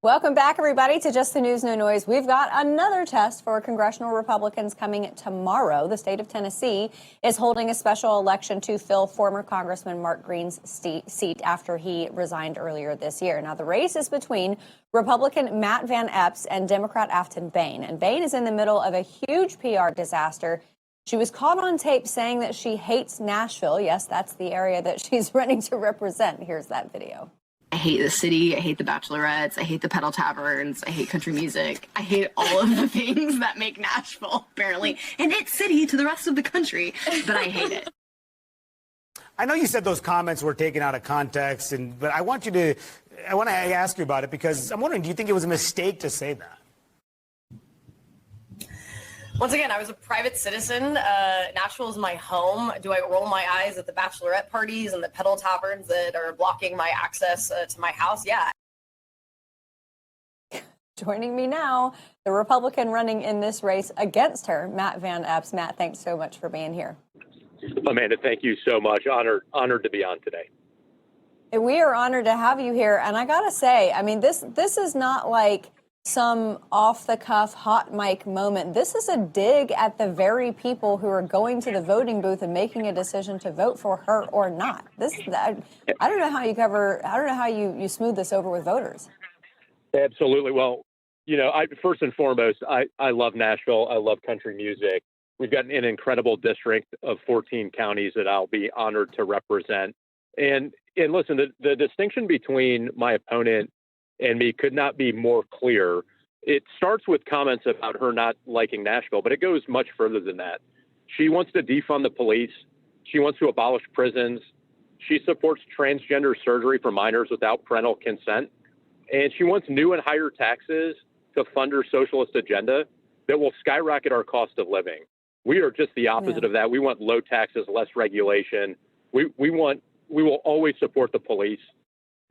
Welcome back, everybody, to Just the News, No Noise. We've got another test for congressional Republicans coming tomorrow. The state of Tennessee is holding a special election to fill former Congressman Mark Green's seat after he resigned earlier this year. Now, the race is between Republican Matt Van Epps and Democrat Afton Bain. And Bain is in the middle of a huge PR disaster. She was caught on tape saying that she hates Nashville. Yes, that's the area that she's running to represent. Here's that video. I hate the city. I hate the bachelorettes. I hate the pedal taverns. I hate country music. I hate all of the things that make Nashville, apparently, an it city to the rest of the country, but I hate it. I know you said those comments were taken out of context, but I want to ask you about it because I'm wondering, do you think it was a mistake to say that? Once again, I was a private citizen. Nashville is my home. Do I roll my eyes at the bachelorette parties and the pedal taverns that are blocking my access to my house? Yeah. Joining me now, the Republican running in this race against her, Matt Van Epps. Matt, thanks so much for being here. Amanda, thank you so much. Honored to be on today. We are honored to have you here. And I got to say, I mean, this is not like some off-the-cuff hot mic moment. This is a dig at the very people who are going to the voting booth and making a decision to vote for her or not. I don't know how you smooth this over with voters. Absolutely. Well, first and foremost, I love Nashville. I love country music. We've got an incredible district of 14 counties that I'll be honored to represent. And listen, the distinction between my opponent and me could not be more clear. It starts with comments about her not liking Nashville, but it goes much further than that. She wants to defund the police. She wants to abolish prisons. She supports transgender surgery for minors without parental consent. And she wants new and higher taxes to fund her socialist agenda that will skyrocket our cost of living. We are just the opposite of that. We want low taxes, less regulation. We will always support the police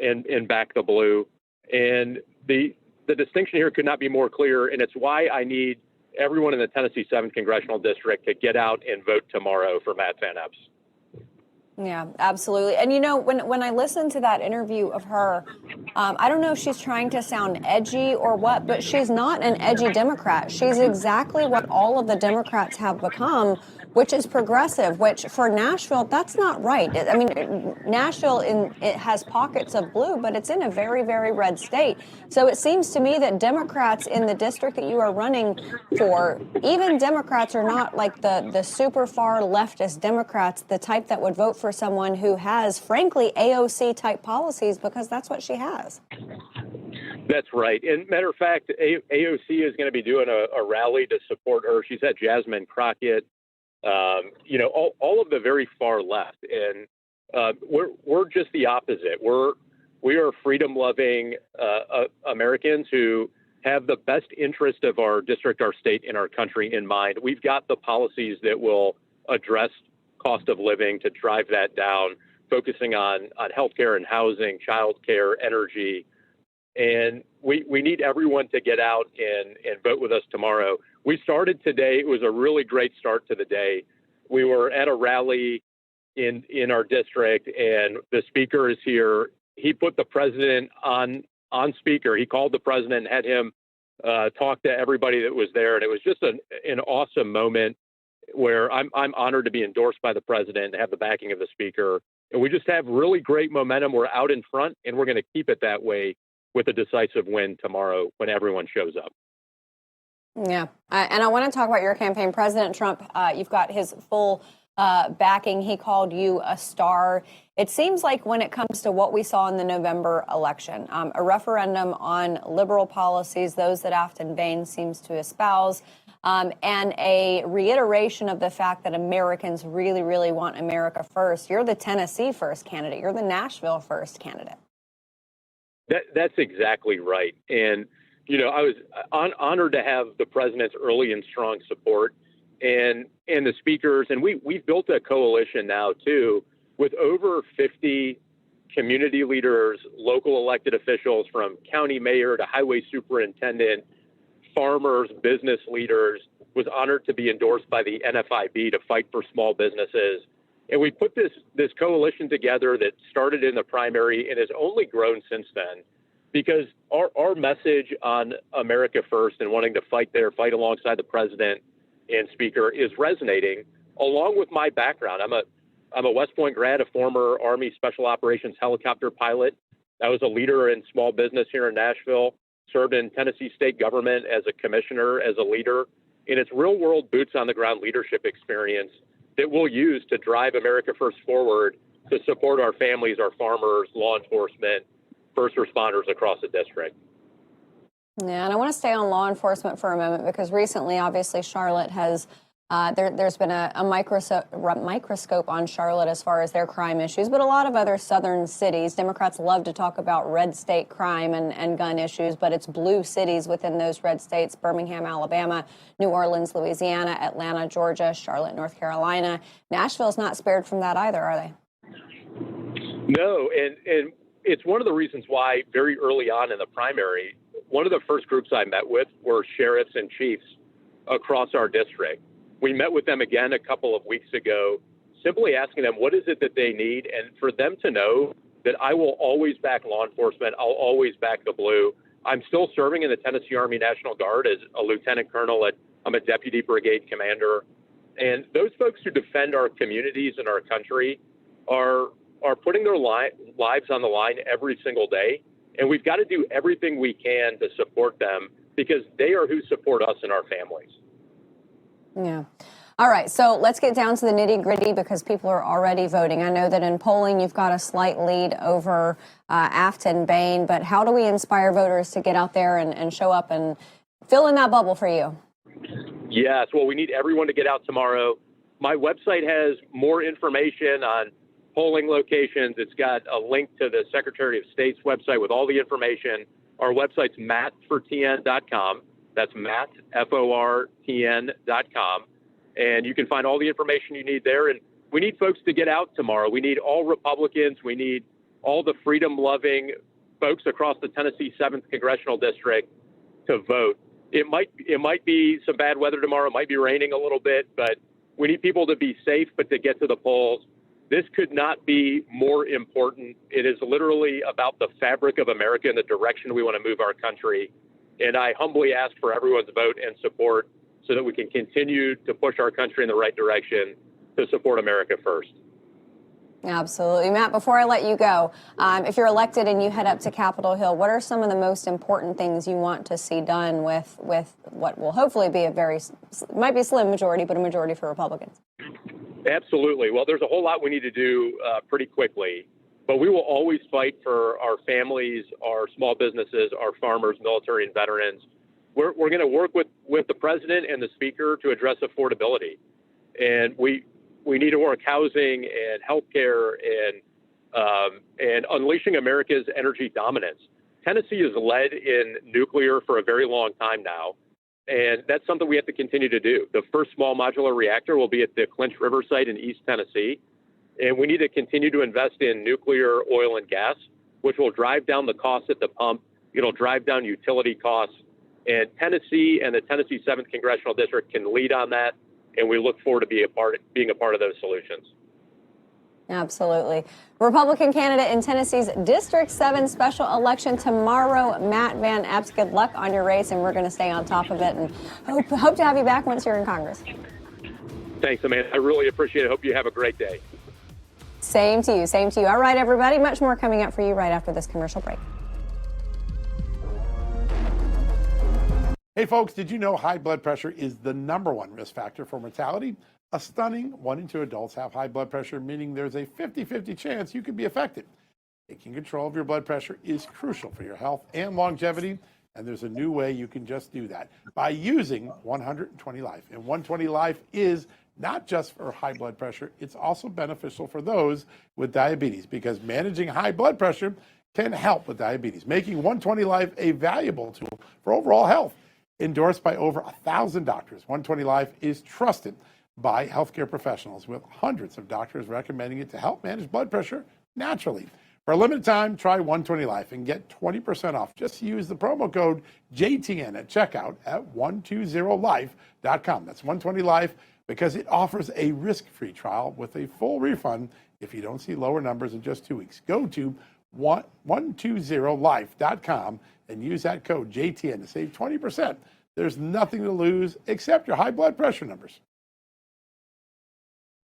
and back the blue. And the distinction here could not be more clear, and it's why I need everyone in the Tennessee 7th Congressional District to get out and vote tomorrow for Matt Van Epps. Yeah, absolutely. And, when I listened to that interview of her, I don't know if she's trying to sound edgy or what, but she's not an edgy Democrat. She's exactly what all of the Democrats have become, which is progressive, which for Nashville, that's not right. I mean, Nashville, it has pockets of blue, but it's in a very, very red state. So it seems to me that Democrats in the district that you are running for, even Democrats are not like the super far leftist Democrats, the type that would vote for someone who has, frankly, AOC type policies, because that's what she has. That's right. And matter of fact, AOC is going to be doing a rally to support her. She's had Jasmine Crockett, all of the very far left. And we're just the opposite. We are freedom-loving Americans who have the best interest of our district, our state, and our country in mind. We've got the policies that will address cost of living to drive that down, focusing on healthcare and housing, childcare, energy. And we need everyone to get out and vote with us tomorrow. We started today. It was a really great start to the day. We were at a rally in our district, and the speaker is here. He put the president on speaker. He called the president and had him talk to everybody that was there. And it was just an awesome moment where I'm honored to be endorsed by the president and have the backing of the speaker. And we just have really great momentum. We're out in front, and we're going to keep it that way with a decisive win tomorrow when everyone shows up. Yeah. And I want to talk about your campaign. President Trump, you've got his full backing. He called you a star. It seems like when it comes to what we saw in the November election, a referendum on liberal policies, those that Afton Bain seems to espouse, and a reiteration of the fact that Americans really, really want America first. You're the Tennessee first candidate. You're the Nashville first candidate. That's exactly right. And, I was honored to have the president's early and strong support and the speakers. And we've built a coalition now, too, with over 50 community leaders, local elected officials from county mayor to highway superintendent, farmers, business leaders. Was honored to be endorsed by the NFIB to fight for small businesses. And we put this coalition together that started in the primary and has only grown since then. because our message on America First and wanting to fight alongside the president and speaker is resonating, along with my background. I'm a West Point grad, a former Army Special Operations helicopter pilot. I was a leader in small business here in Nashville, served in Tennessee state government as a commissioner, as a leader. And it's real world boots on the ground leadership experience that we'll use to drive America First forward to support our families, our farmers, law enforcement, first responders across the district. Yeah, and I want to stay on law enforcement for a moment because recently, obviously, Charlotte has there's been a microscope on Charlotte as far as their crime issues, but a lot of other southern cities. Democrats love to talk about red state crime and gun issues, but it's blue cities within those red states: Birmingham, Alabama, New Orleans, Louisiana, Atlanta, Georgia, Charlotte, North Carolina. Nashville's not spared from that either, are they? No, and it's one of the reasons why very early on in the primary, one of the first groups I met with were sheriffs and chiefs across our district. We met with them again a couple of weeks ago, simply asking them what is it that they need, and for them to know that I will always back law enforcement, I'll always back the blue. I'm still serving in the Tennessee Army National Guard as a lieutenant colonel. I'm a deputy brigade commander. And those folks who defend our communities and our country are putting their lives on the line every single day. And we've got to do everything we can to support them because they are who support us and our families. Yeah. All right. So let's get down to the nitty gritty because people are already voting. I know that in polling, you've got a slight lead over Afton Bain, but how do we inspire voters to get out there and show up and fill in that bubble for you? Yes. Well, we need everyone to get out tomorrow. My website has more information on polling locations. It's got a link to the Secretary of State's website with all the information. Our website's mattfortn.com. That's Matt, FORTN.com. And you can find all the information you need there. And we need folks to get out tomorrow. We need all Republicans. We need all the freedom-loving folks across the Tennessee 7th Congressional District to vote. It might be some bad weather tomorrow. It might be raining a little bit, but we need people to be safe, but to get to the polls. This could not be more important. It is literally about the fabric of America and the direction we want to move our country. And I humbly ask for everyone's vote and support so that we can continue to push our country in the right direction to support America first. Absolutely. Matt, before I let you go, if you're elected and you head up to Capitol Hill, what are some of the most important things you want to see done with what will hopefully be might be a slim majority, but a majority for Republicans? Absolutely. Well, there's a whole lot we need to do pretty quickly, but we will always fight for our families, our small businesses, our farmers, military, and veterans. We're going to work with the president and the speaker to address affordability. And we need to work housing and healthcare and unleashing America's energy dominance. Tennessee has led in nuclear for a very long time now. And that's something we have to continue to do. The first small modular reactor will be at the Clinch River site in East Tennessee. And we need to continue to invest in nuclear, oil, and gas, which will drive down the costs at the pump. It'll drive down utility costs. And Tennessee and the Tennessee 7th Congressional District can lead on that. And we look forward to being a part of those solutions. Absolutely. Republican candidate in Tennessee's District 7 special election tomorrow, Matt Van Epps. Good luck on your race, and we're going to stay on top of it and hope to have you back once you're in Congress. Thanks, Amanda. I really appreciate it. Hope you have a great day. Same to you. Same to you. All right, everybody. Much more coming up for you right after this commercial break. Hey, folks, did you know high blood pressure is the #1 risk factor for mortality? A stunning 1 in 2 adults have high blood pressure, meaning there's a 50-50 chance you could be affected. Taking control of your blood pressure is crucial for your health and longevity, and there's a new way you can just do that by using 120 Life. And 120 Life is not just for high blood pressure, it's also beneficial for those with diabetes because managing high blood pressure can help with diabetes, making 120 Life a valuable tool for overall health. Endorsed by over 1,000 doctors, 120 Life is trusted by healthcare professionals with hundreds of doctors recommending it to help manage blood pressure naturally. For a limited time, try 120 Life and get 20% off. Just use the promo code JTN at checkout at 120life.com. That's 120 Life because it offers a risk-free trial with a full refund if you don't see lower numbers in just 2 weeks. Go to 120life.com and use that code JTN to save 20%. There's nothing to lose except your high blood pressure numbers.